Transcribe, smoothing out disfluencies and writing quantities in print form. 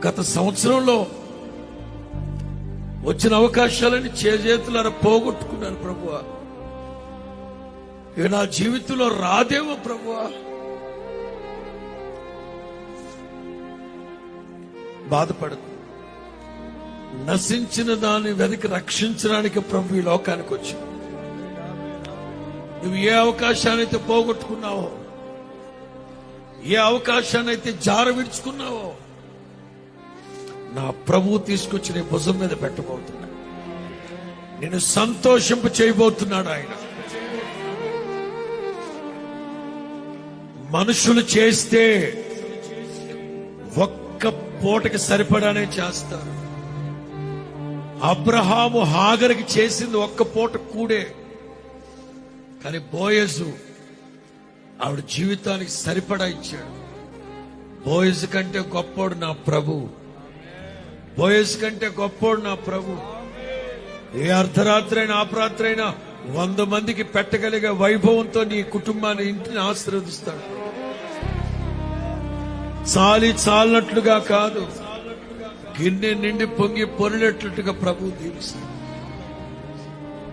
గత సంవత్సరంలో వచ్చిన అవకాశాలని చేతులారా పోగొట్టుకున్నాను ప్రభువా. ఇక నా జీవితంలో రాదేమో ప్రభువా. బాధపడకు. నశించిన దాన్ని వెనక్కి రక్షించడానికి ప్రభు ఈ లోకానికి వచ్చి, నువ్వు ఏ అవకాశాన్నైతే పోగొట్టుకున్నావో, ఏ అవకాశాన్నైతే జార విడుచుకున్నావో, నా ప్రభువు తీసుకొచ్చి నీ భుజం మీద పెట్టబోతున్నా. నేను సంతోషింప చేయబోతున్నాడు ఆయన. మనుషులు చేస్తే ఒక్క పూటకి సరిపడానే చేస్తారు. అబ్రహాము హాగరికి చేసింది ఒక్క పూట కూడే, కానీ బోయజు ఆవిడ జీవితానికి సరిపడా ఇచ్చాడు. బోయజు కంటే గొప్పోడు నా ప్రభు. బోయజు కంటే గొప్పోడు నా ప్రభు. ఏ అర్ధరాత్రి అయినా అపరాత్రి అయినా 100 మందికి పెట్టగలిగే వైభవంతో నీ కుటుంబాన్ని, ఇంటిని ఆశీర్వదిస్తాడు. చాలినట్లుగా కాదు, గిన్నె నిండి పొంగి పొరినట్లుగా ప్రభు దీవిస్తాడు.